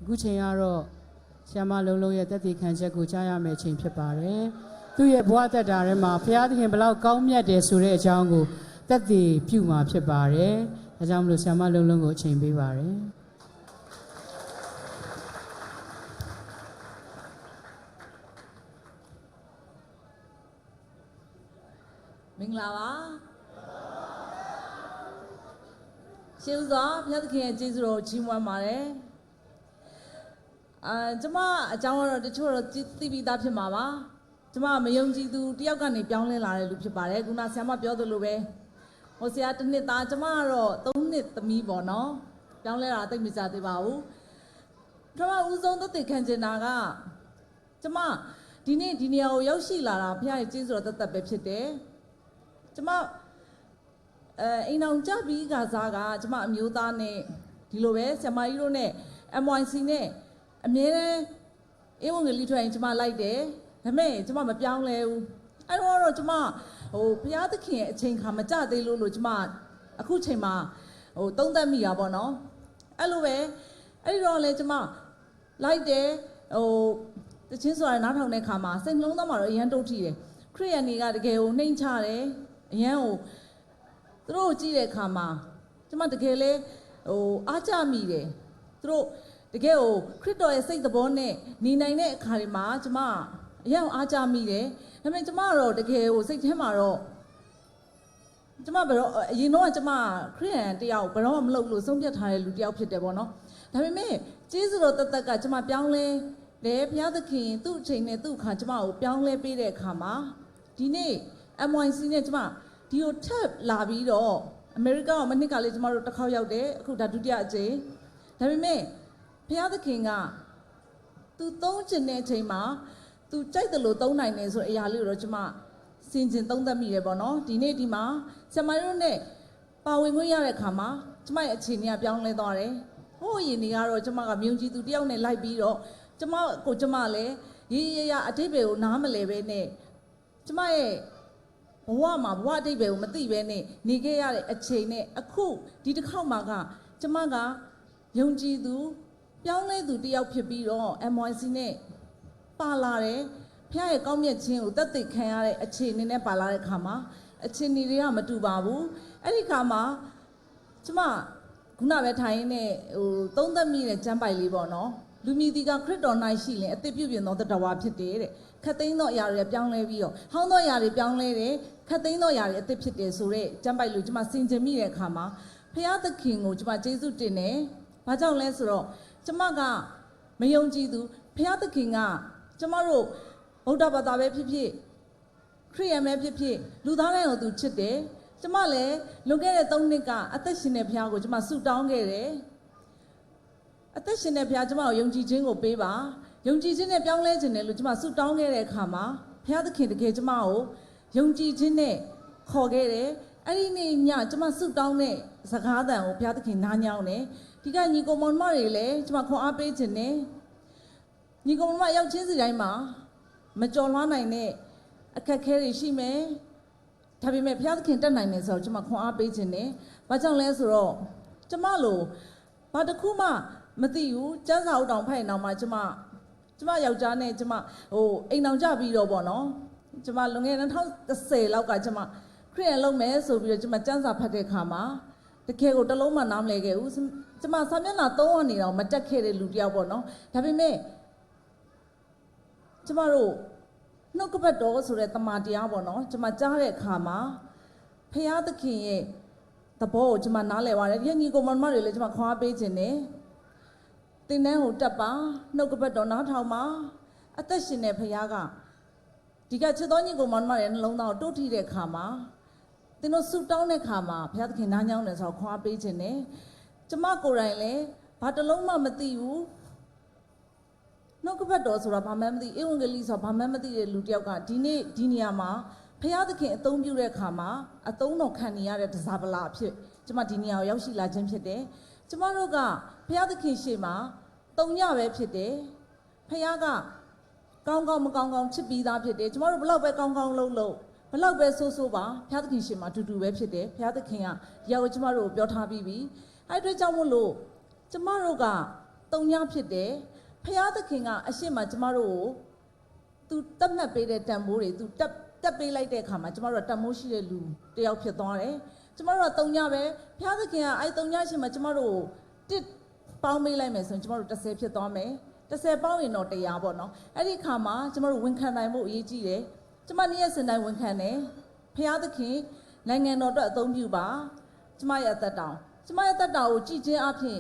အခုချိန်ကတော့ဆရာမလုံးလုံးရဲ့တက်တည်ခံချက်ကိုကြားရမယ့်ချိန်ဖြစ်ပါတယ်သူ့ရဲ့ဘဝတက်တာထဲမှာဘုရားသခင်ဘလောက်ကောင်းမြတ်တယ်ဆိုတဲ့အကြောင်းကိုတက်တည်ပြုမှာဖြစ်ပါတယ်ဒါကြောင့်မလို့ဆရာမလုံးလုံးကိုအချိန်ပေးပါတယ်မင်္ဂလာပါရှေးဦးစွာဘုရားသခင်ရဲ့ကျေးဇူးတော်ကြီးမွမ်းပါတယ်ကျမအကြောင်းကတော့တချို့တော့သိပြီးသားဖြစ်မှာပါကျမမယုံကြည်သူတယောက်ကနေပြောင်းလဲလာတဲ့လူဖြစ်ပါတယ်ခုနဆရာမပြောသလိုပဲဟိုဆရာတစ်နှစ်သားကျမကတော့3နှစ်သမီးပေါ့နော်ပြောင်းလဲတာသိမကြသေးပါဘူးကျမဦးဆုံးသက်သေခံချင်တာကကျမဒီနေ့ဒီနေရာကိုရောက်ရှိလာတာဘုရားရဲ့ကျေးဇူးတော်သက်ပဲဖြစ်တယ်ကျမအိမ်အောင်ကြပြီးကစားကကျမအမျိုးသားနဲ့ဒီလိုပဲဆရာမကြီးတို့နဲ့ MYC နဲ့အမြဲတမ်းအေးဝံငလီထွက်ရင်ကျမလိုက်တယ်ဒါပေမဲ့ကျမမပြောင်းလဲဘူးအဲ့တော့ကျမဘုရားသခင်ရဲ့အချိန်ခါမကြသေးလို့ကျမအခုချိန်မှာသုံးသပ်မိတာပေါ့နော်အဲ့လိုပဲအဲ့တော့လေကျမလိုက်တယ်တချင်းဆိုတာနားထောင်တဲ့ခါမှာစိတ်နှလုံးသားမှာတော့အရန်တုတ်ထီတယ်ခရိယန်တွေကတကယ်ကိုနှိမ်ချတယ်အရန်ကိုသူတို့ကြည့်တဲ့အခါမှာကျမတကယ်လဲအားကြမိတယ်သူတို့တကယ်ကိုခရစ်တော်ရဲ့စိတ်သဘောနဲ့နေနိုင်တဲ့အခါတွေမှာကျမအရန်အားကြမိတယ်ဒါပေမဲ့ကျမကတော့တကယ်ကိုစိတ်ထဲမှာတော့ကျမဘယ်တော့အရင်တော့ကျမခရစ်ယာန်တယောက်ဘယ်တော့မှမလုပ်လို့ဆုံးဖြတ်ထားတဲ့လူတယောက်ဖြစ်တယ်ပေါ့နော်ဒါပေမဲ့ကျေးဇူးတော်တသက်ကကျမပြောင်းလဲတယ်ဘုရားသခင်သူ့အချိန်နဲ့သူ့အခါကျမကိုပြောင်းလဲပေးတဲ့အခါမှာဒီနေ့ MYC နဲ့ကျမဒီကိုထပ်လာပြီးတော့အမေရိကမနှစ်ကလေးကျမတို့တစ်ခေါက်ရောက်တယ်အခုဒါဒုတိယအကြိမ်ဒါပေမဲ့ဘုရားသခင်ကသူသုံးချင်တဲ့အချိန်မှာသူကြိုက်တယ်လို့သုံးနိုင်တယ်ဆိုတဲ့အရာလေးကိုတော့ကျမစင်ကျင်သုံးသပ်မိတယ်ပေါ့နော်ဒီနေ့ဒီမှာဆရာမတို့နဲ့ပါဝင်ခွင့်ရတဲ့အခါမှာကျမရဲ့အခြေအနေကပြောင်းလဲသွားတယ်ဟိုးရင်တွေကတော့ကျမကမြုံကြည်သူတယောက်နဲ့လိုက်ပြီးတော့ကျမလည်းရေးရအတိတ်ပဲကိုနားမလဲပဲနဲ့ကျမရဲ့ဘဝမှာဘဝအတိတ်ပဲကိုမသိပဲနဲ့နေခဲ့ရတဲ့အချိန်နဲ့အခုဒီတစ်ခေါက်မှာကကျမကယုံကြည်သူပြောင်းလဲသူတယောက်ဖြစ်ပြီးတော့ MYC နဲ့ပါလာတယ်ဖခင်ရဲ့ကောင်းမြတ်ခြင်းကိုသက်သေခံရတဲ့အခြေအနေနဲ့ပါလာတဲ့ခါမှာအခြေအနေတွေကမတူပါဘူးအဲ့ဒီခါမှာကျမခုနပဲထိုင်နေသုံးသက်မိတဲ့ကျမ်းပိုက်လေးပေါ့နော်လူမြည်တီကခရစ်တော်၌ရှိရင်အသက်ပြုပြင်သောတတဝါဖြစ်တယ်တဲ့ခတ်သိမ်းသောအရာတွေပြောင်းလဲပြီးတော့ဟောင်းသောအရာတွေပြောင်းလဲတယ်ခတ်သိမ်းသောအရာတွေအသက်ဖြစ်တယ်ဆိုတော့ကျမ်းပိုက်လို့ကျမစင်ကြင်မိတဲ့အခါမှာဖခင်သခင်ကိုကျမကျေးဇူးတင်တယ်ဘာကြောင့်လဲဆိုတော့ကျမကမယုံကြည်သူဖခင်သခင်ကကျမတို့ဗုဒ္ဓဘာသာပဲဖြစ်ဖြစ်ခရစ်ယာန်ပဲဖြစ်ဖြစ်လူသားတိုင်းကိုသူချစ်တယ်ကျမလည်းလွန်ခဲ့တဲ့3နှစ်ကအသက်ရှင်တဲ့ဘုရားကိုကျမဆုတောင်းခဲ့တယ်အသက်ရှင်တဲ့ဘုရားကျမကိုယုံကြည်ခြင်းကိုပေးပါယုံကြည်ခြင်းနဲ့ပြောင်းလဲခြင်းနဲ့လို့ကျမဆုတောင်းခဲ့တဲ့အခါမှာဘုရားသခင်တကယ်ကျမကိုယုံကြည်ခြင်းနဲ့ခေါ်ခဲ့တယ်အဲ့ဒီနေ့ညကျမဆုတောင်းတဲ့စကားသံကိုဘုရားသခင်နားညောင်းတယ်ဒီကညီကောင်မောင်မတွေလည်းကျမခွန်အားပေးခြင်းနဲ့ညီကောင်မောင်မရောက်ချင်းစီတိုင်းမှာမကြော်လွှားနိုင်တဲ့အခက်အခဲတွေရှိမယ်ဒါပေမဲ့ဘုရားသခင်တတ်နိုင်တယ်ဆိုတော့ကျမခွန်အားပေးခြင်းနဲ့ဘာကြောင့်လဲဆိုတော့ကျမလိုဘာတစ်ခုမှမသိဘူးစမ်းစာအုပ်တောင်ဖိုက်အောင်မှကျမယောက်ျားနဲ့ကျမအိမ်အောင်ကြပြီးတော့ပေါ့နော်ကျမလွန်ခဲ့တဲ့2010လောက်ကကျမခရစ်ယာန်လုပ်မယ်ဆိုပြီးတော့ကျမစမ်းစာဖတ်တဲ့အခါမှာတကယ်ကိုတစ်လုံးမှနားမလည်ခဲ့ဘူးကျမစာမျက်နှာ3ဝနေတော့မတက်ခဲ့တဲ့လူတယောက်ပေါ့နော်ဒါပေမဲ့ကျမတို့နှုတ်ကပတ်တော်ဆိုတဲ့တမန်တရားပေါ့နော်ကျမကြားတဲ့အခါမှာဖခင်သခင်ရဲ့သဘောကိုကျမနားလည်ပါတယ်ဒီညီကောင်မတွေလည်းကျမခွာပေးခြင်းနဲ့သင်တန်းကိုတက်ပါနှုတ်ကပတ်တော်နားထောင်ပါအသက်ရှင်တဲ့ဖခင်ကဒီကချစ်တော်ညီကောင်မတွေနှလုံးသားကိုတိုးထီတဲ့အခါမှာသင်တို့ဆုတောင်းတဲ့အခါမှာဘုရားသခင်နားညောင်းတယ်ဆိုတော့ခွာပေးခြင်းနဲ့ကျမကိုယ်တိုင်လည်းဘာတစ်လုံးမှမသိဘူးနှုတ်ကပတ်တော်ဆိုတာဘာမှမသိဧဝံဂေလိဆိုတာဘာမှမသိတဲ့လူတယောက်ကဒီနေ့ဒီနေရာမှာဖခင်သခင်အသုံးပြုတဲ့အခါမှာအသုံးတော်ခံနေရတဲ့တစားပလာအဖြစ်ကျမဒီနေရာကိုရောက်ရှိလာခြင်းဖြစ်တယ်ကျမတို့ကဖခင်သခင်ရှေ့မှာတုံညပဲဖြစ်တယ်ဖခင်ကကောင်းကောင်းမကောင်းကောင်းချစ်ပြီးသားဖြစ်တယ်ကျမတို့ဘလောက်ပဲကောင်းကောင်းလုပ်ဘလောက်ပဲဆိုးဆိုးပါဖခင်သခင်ရှေ့မှာတူတူပဲဖြစ်တယ်ဖခင်သခင်ကဒီဟာကိုကျမတို့ကိုပြောထားပြီးပြီအဲ့အတွက်ကြောင့်မို့လို့ကျမတို့က တုံညဖြစ်တယ်ဖျားသခင်ကအရှိမကျမတို့ကိုသူတတ်မှတ်ပေးတဲ့တန်ဖိုးတွေသူတက်ပေးလိုက်တဲ့အခါမှာကျမတို့ကတန်ဖိုးရှိတဲ့လူတယောက်ဖြစ်သွားတယ်ကျမတို့ကတုံညပဲဖျားသခင်ကအဲ့တုံညရှိမှကျမတို့ကိုပေါင်းပေးလိုက်မယ်ဆိုရင်ကျမတို့30ဖြစ်သွားမယ်30ပေါင်းရင်တော့100ပေါ့နော်အဲ့ဒီအခါမှာကျမတို့ဝန်ခံနိုင်ဖို့အရေးကြီးတယ်ကျမနေ့ရက်စင်တိုင်းဝန်ခံတယ်ဖျားသခင်နိုင်ငံတော်အတွက်အသုံးပြုပါကျမရဲ့အသက်တာကိုကြည်ချင်းအဖြစ်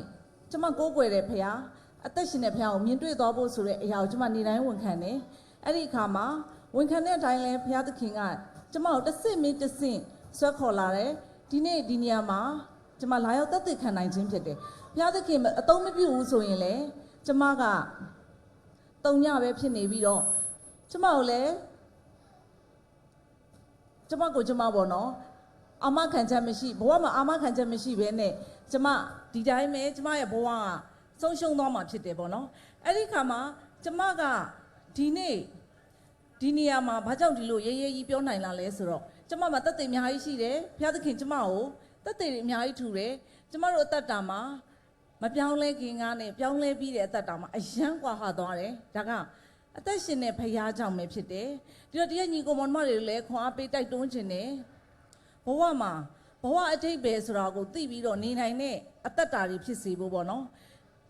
ကျမကိုးကွယ်တဲ့ဖျားအသက်ရှင်တဲ့ဖျားကိုမြင်တွေ့သွားဖို့ဆိုတဲ့အရာကိုကျမနေတိုင်းဝန်ခံတယ်အဲ့ဒီအခါမှာဝန်ခံတဲ့အတိုင်းလဲဖျားသခင်ကကျမကိုတစ်ဆင့်ဆွဲခေါ်လာတယ်ဒီနေ့ဒီနေရာမှာကျမလာရောက်သက်သေခံနိုင်ခြင်းဖြစ်တယ်ဘုရားသခင်အသုံးမပြုဘူးဆိုရင်လေကျမကတုံညပဲဖြစ်နေပြီးတော့ကျမကိုလည်းကျမပေါ့နော်အာမခံချက်မရှိဘဝမှာအာမခံချက်မရှိဘဲနဲ့ကျမဒီတိုင်းပဲကျမရဲ့ဘဝကဆုံးရှုံးသွားမှာဖြစ်တယ်ပေါ့နော်အဲ့ဒီခါမှာကျမကဒီနေ့ဒီနေရာမှာဘာကြောင့်ဒီလိုရေးကြီးပြောနိုင်လာလဲဆိုတော့ကျမမှာတက်သိအများကြီးရှိတယ်ဘုရားသခင်ကျမကိုတက်သိအများကြီးထူတယ်ကျမတို့အသက်တာမှာမပြောင်းလဲခင်ကားနဲ့ပြောင်းလဲပြီးတဲ့အသက်တာမှာအယံကွာဟသွားတယ်ဒါကအသက်ရှင်တဲ့ဖခင်ကြောင့်ပဲဖြစ်တယ်ဒီတော့တရားညီကိုမောင်မတွေလည်းခွန်အားပေးတိုက်တွန်းခြင်းနဲ့ဘဝမှာဘဝအထိပ်ပဲဆိုတာကိုသိပြီးတော့နေနိုင်တဲ့အသက်တာတွေဖြစ်စေဖို့ပေါ့နော်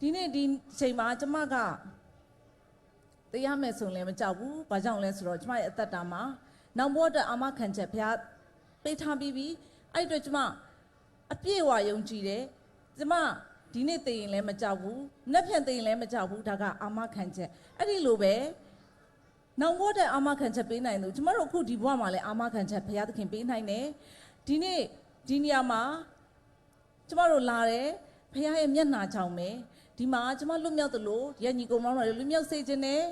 ဒီနေ့ဒီချိန်မှာကျမကတရားမယ်ဆိုလည်းမကြောက်ဘူးဘာကြောင့်လဲဆိုတော့ကျမရဲ့အသက်တာမှာနောက်ဘဝအတွက်အာမခံချက်ဘုရားပေးထားပြီးပြီအဲ့အတွက်ကျမအပြည့်အဝယုံကြည်တယ်ကျမဒီနေ့သိရင်လည်းမကြောက်ဘူးနှစ်ဖြန်သိရင်လည်းမကြောက်ဘူးဒါကအာမခံချက်အဲ့ဒီလိုပဲနောက်ဘဝအတွက်အာမခံချက်ပေးနိုင်လို့ကျမတို့အခုဒီဘဝမှာလည်းအာမခံချက်ဘုရားသခင်ပေးနိုင်တယ်ဒီနေ့ဒီနေရာမှာကျမတို့လာတယ်ဘုရားရဲ့မျက်နှာကြောင့်ပဲဒီမှာကျမလွတ်မြောက်သလိုရညီကုံမောင်းတော်လွတ်မြောက်စေခြင်းနဲ့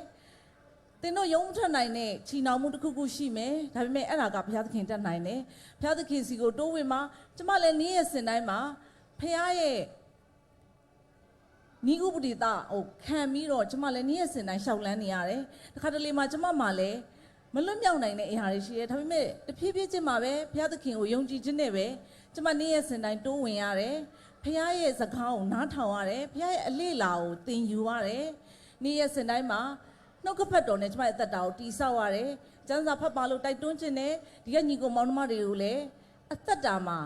တင်တို့ယုံထွက်နိုင်တဲ့ချီနှောင်မှုတစ်ခုခုရှိမယ်ဒါပေမဲ့အဲ့ဒါကဘုရားသခင်တတ်နိုင်တယ်ဘုရားသခင်စီကိုတိုးဝင်မှာကျမလည်းနေ့ရက်စဉ်တိုင်းမှာဘုရားရဲ့နိဂုပတိတာခံပြီးတော့ကျမလည်းနေ့ရက်စဉ်တိုင်းရှောက်လန်းနေရတယ်တခါတလေမှာကျမမှလည်းမလွတ်မြောက်နိုင်တဲ့အရာတွေရှိတယ်ဒါပေမဲ့တဖြည်းဖြည်းချင်းမှာပဲဘုရားသခင်ကိုယုံကြည်ခြင်းနဲ့ပဲကျမနေ့ရက်စဉ်တိုင်းတိုးဝင်ရတယ်ဘုရားရဲ့စကားကိုနားထောင်ရတယ်ဘုရားရဲ့အလေ့လာကိုသင်ယူရတယ်နေ့ရက်စဉ်တိုင်းမှာနှုတ်ကပတ်တော်နဲ့ကျမရဲ့အသက်တာကိုတည်ဆောက်ရတယ်ကျမ်းစာဖတ်ပါလို့တိုက်တွန်းခြင်းနဲ့ဒီကညီကိုမောင်နှမတွေကိုလည်းအသက်တာမှာ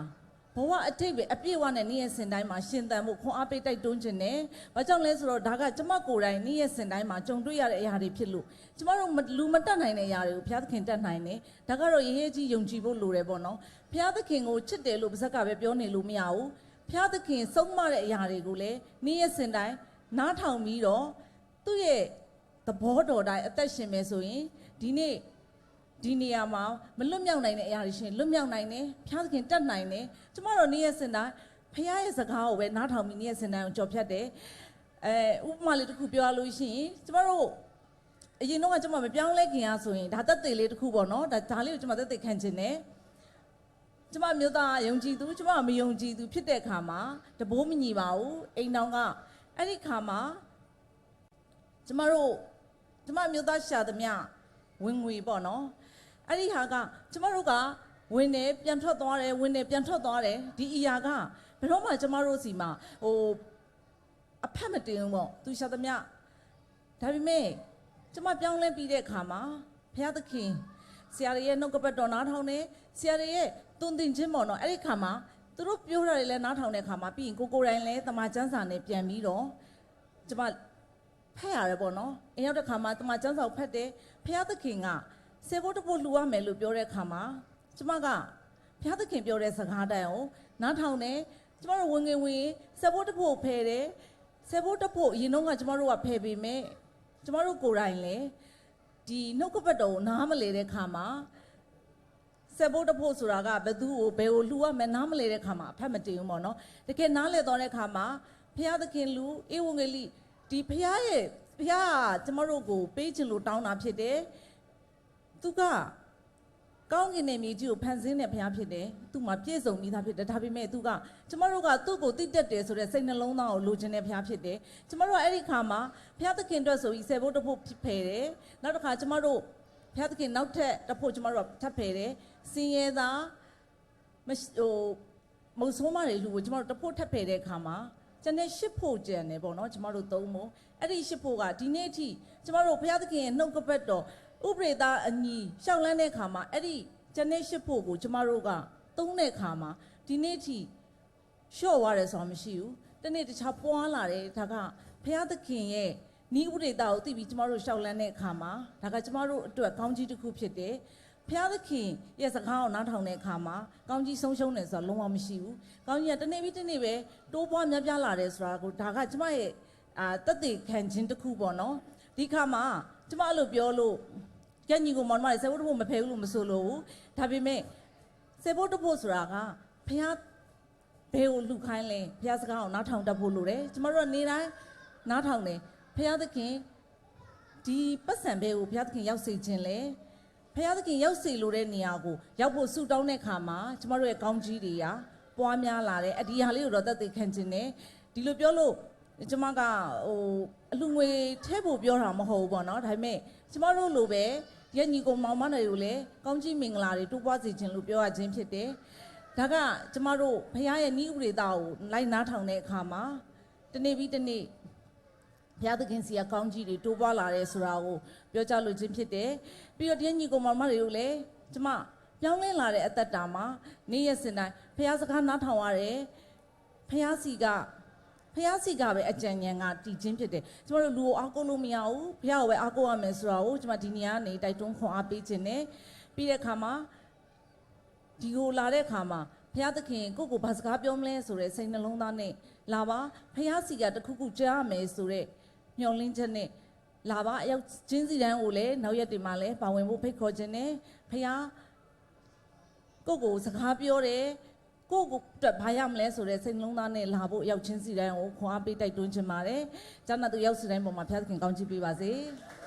ဘဝအထိပ်ပဲအပြည့်အဝနဲ့နေ့ရက်စဉ်တိုင်းမှာရှင်သန်မှုခွန်အားပေးတိုက်တွန်းခြင်းနဲ့ဘာကြောင့်လဲဆိုတော့ဒါကကျမကိုယ်တိုင်နေ့ရက်စဉ်တိုင်းမှာကြုံတွေ့ရတဲ့အရာတွေဖြစ်လို့ကျမတို့လူမတတ်နိုင်တဲ့အရာတွေကိုဘုရားသခင်တတ်နိုင်တယ်ဒါကတော့ရေးရေးကြီးယုံကြည်ဖို့လိုတယ်ပေါ့နော်ဘုရားသခင်ကိုချစ်တယ်လို့ပါဇက်ကပဲပြောနေလို့မရဘူးဘုရားသခင်ဆုံးမတဲ့အရာတွေကိုလည်းနေ့ရက်စဉ်တိုင်းနားထောင်ပြီးတော့သူ့ရဲ့သဘောတော်တိုင်းအသက်ရှင်မယ်ဆိုရင်ဒီနေ့ဒီနေရာမှာမလွတ်မြောက်နိုင်တဲ့အရာတွေရှင်လွတ်မြောက်နိုင်တယ်ဘုရားသခင်တတ်နိုင်တယ်ကျမတို့နေ့ရက်စဉ်တိုင်းဘုရားရဲ့စကားကိုပဲနားထောင်ပြီးနေ့ရက်စဉ်တိုင်းကိုကြော်ဖြတ်တယ်ဥပမာလေးတစ်ခုပြောရလို့ရှိရင်ကျမတို့အရင်တော့ကကျမမပြောင်းလဲခင်ရဆိုရင်ဒါသက်သေလေးတစ်ခုပေါ့နော်ဒါလေးကိုကျမသက်သေခံခြင်းနဲ့ကျမမျိုးသားယုံကြည်သူကျမမယုံကြည်သူဖြစ်တဲ့အခါမှာတဘိုးမညီပါဘူးအိမ်တော်ကအဲ့ဒီခါမှာကျမမျိုးသားရှာသမျှဝင်ငွေပေါ့နော်အဲ့ဒီဟာကကျမတို့ကဝင်နေပြန်ထွက်သွားတယ်ဝင်နေပြန်ထွက်သွားတယ်ဒီအရာကဘယ်တော့မှကျမတို့စီမှာအဖက်မတင်ဘူးပေါ့သူရှာသမျှဒါပေမဲ့ကျမပြောင်းလဲပြီးတဲ့အခါမှာဘုရားသခင်ဆရာတွေရဲ့နှုတ်ကပတ်တော်နားထောင်တယ်ဆရာတွေရဲ့တုံသင်ခြင်းပေါ့နော်အဲ့ဒီခါမှာသူတို့ပြောတာတွေလည်းနားထောင်တဲ့အခါမှာပြီးရင်ကိုယ်တိုင်လည်းတမန်ကျမ်းစာနဲ့ပြန်ပြီးတော့ကျမဖတ်ရတယ်ပေါ့နော်အရောက်တဲ့ခါမှာတမန်ကျမ်းစာကိုဖတ်တယ်ဘုရားသခင်ကဆေဖို့တဖို့လှူရမယ်လို့ပြောတဲ့အခါမှာကျမကဘုရားသခင်ပြောတဲ့စကားတိုင်းကိုနားထောင်တယ်ကျမတို့ဝင်ဆေဖို့တဖို့ဖယ်တယ်ဆေဖို့တဖို့အရင်တော့ကကျမတို့ကဖယ်ပေမဲ့ကျမတို့ကိုယ်တိုင်လည်းဒီနှုတ်ကပတ်တော်ကိုနားမလဲတဲ့ခါမှာဆေဖို့တဖို့ဆိုတာကဘယ်သူ့ကိုဘယ်ကိုလှူရမယ်နားမလဲတဲ့ခါမှာအဖက်မတင်ဘူးပေါ့နော်တကယ်နားလဲတော့တဲ့ခါမှာဘုရားသခင်လူဧဝံဂေလိဒီဘုရားကျမတို့ကိုပေးချင်လို့တောင်းတာဖြစ်တယ်သူကကောင်းကင်နဲ့မြေကြီးကိုဖန်ဆင်းတဲ့ဘုရားဖြစ်တယ်သူမှာပြည့်စုံပြီးသားဖြစ်တယ်ဒါပေမဲ့သူကကျမတို့ကသူ့ကိုသိတတ်တယ်ဆိုတဲ့စိတ်နှလုံးသားကိုလိုချင်တဲ့ဘုရားဖြစ်တယ်ကျမတို့အဲ့ဒီခါမှာဘုရားသခင်အတွက်ဆိုပြီးဆယ်ဖို့တစ်ဖို့ဖယ်တယ်နောက်တစ်ခါကျမတို့ဘုရားသခင်နောက်ထပ်တစ်ဖို့ကျမတို့ကထပ်ဖယ်တယ်စင်ရဲသားမုတ်ဆိုးမတွေလူကိုကျမတို့တစ်ဖို့ထပ်ဖယ်တဲ့အခါမှာ ကျန်တဲ့ရှစ်ဖို့ကျန်တယ်ပေါ့နော်ကျမတို့သုံးဖို့အဲ့ဒီရှစ်ဖို့ကဒီနေ့အထိကျမတို့ဘုရားသခင်ရဲ့နှုတ်ကပတ်တော်ဥပရိသအညီရှောက်လန်းတဲ့ခါမှာအဲ့ဒီကျန်တဲ့ရှစ်ဖို့ကိုကျမတို့ကသုံးတဲ့ခါမှာဒီနေ့အထိလျှော့သွားတယ်ဆိုတာမရှိဘူးတနေ့တခြားပွားလာတယ်ဒါကဘုရားသခင်ရဲ့ဤဥပရိသကိုသိပြီးကျမတို့ရှောက်လန်းတဲ့အခါမှာဒါကကျမတို့အတွက်ကောင်းကြီးတစ်ခုဖြစ်တယ်ဖျားသခင်ရဲ့စကားကိုနားထောင်တဲ့အခါမှာကောင်းကြီးဆုံးရှုံးတယ်ဆိုတာလုံးဝမရှိဘူး။ကောင်းကြီးကတနေ့ပြီးတနေ့ပဲတိုးပွားများပြားလာတယ်ဆိုတာကိုဒါကကျမရဲ့တက်တည်ခံခြင်းတစ်ခုပေါ့နော်။ဒီခါမှာကျမအဲ့လိုပြောလို့ကြက်ညီကိုမောင်မလေးစေဖို့တဖို့မဖယ်ဘူးလို့မဆိုလို့။ဒါပေမဲ့စေဖို့တဖို့ဆိုတာကဖျားဘယ်ကိုလှူခိုင်းလဲဖျားစကားကိုနားထောင်တတ်ဖို့လိုတယ်။ကျမတို့ကနေတိုင်းနားထောင်တယ်ဖျားသခင်ဒီပတ်စံဘဲကိုဖျားသခင်ရောက်စေခြင်းလဲဖခင်သခင်ရောက်စေလိုတဲ့နေရာကိုရောက်ဖို့ဆုတောင်းတဲ့အခါမှာကျမတို့ရဲ့ကောင်းကြီးတွေကပွားများလာတယ်အဒီဟာလေးကိုတော့သက်သေခံခြင်းနဲ့ဒီလိုပြောလို့ကျမကအလူငွေထဲဖို့ပြောတာမဟုတ်ဘူးပေါ့နော်ဒါပေမဲ့ကျမတို့လိုပဲရဲ့ညီကောင်မောင်မတွေကိုလည်းကောင်းကြီးမင်္ဂလာတွေတိုးပွားစေခြင်းလို့ပြောရခြင်းဖြစ်တယ်ဒါကကျမတို့ဖခင်ရဲ့ဤဥပဒေသားကိုလိုက်နားထောင်တဲ့အခါမှာတနေ့ပြီးတနေ့ဘုရားသခင်စီကကောင်းကြီးတွေတိုးပွားလာတယ်ဆိုတာကိုပြောကြလို့ခြင်းဖြစ်တယ်ပြီးတော့ဒီညီကောင်မတွေကိုလည်းကျမပြောင်းလဲလာတဲ့အသက်တာမှာနေ့ရက်စဉ်တိုင်းဘုရားစကားနားထောင်ရတယ်ဘုရားစီကပဲအကြံဉာဏ်ကတည်ခြင်းဖြစ်တယ်ကျမတို့လူကိုအားကိုးလို့မရဘူးဘုရားကိုပဲအားကိုးရမယ်ဆိုတာကိုကျမဒီနေရာကနေတိုက်တွန်းခွန်အားပေးခြင်းနဲ့ပြီးတဲ့အခါမှာဒီကိုလာတဲ့အခါမှာဘုရားသခင်ကိုဘာစကားပြောမလဲဆိုတဲ့စိတ်နှလုံးသားနဲ့လာပါဘုရားစီကတခုခုကြားရမယ်ဆိုတဲ့မျှော်လင့်ချက်နဲ့လာပါအရောက်ချင်းစီတန်းကိုလည်းနောက်ရက်တွေမှာလည်းပါဝင်ဖို့ဖိတ်ခေါ်ခြင်းနဲ့ဖခင်ကိုစကားပြောတယ်ကိုအတွက်ဘာရမလဲဆိုတဲ့စိတ်နှလုံးသားနဲ့လာဖို့အရောက်ချင်းစီတန်းကိုခွန်အားပေးတိုက်တွန်းခြင်းပါတယ်။ကျမ်းစာသူရောက်စီတိုင်းပေါ်မှာဖခင်ကောင်းချီးပေးပါစေ။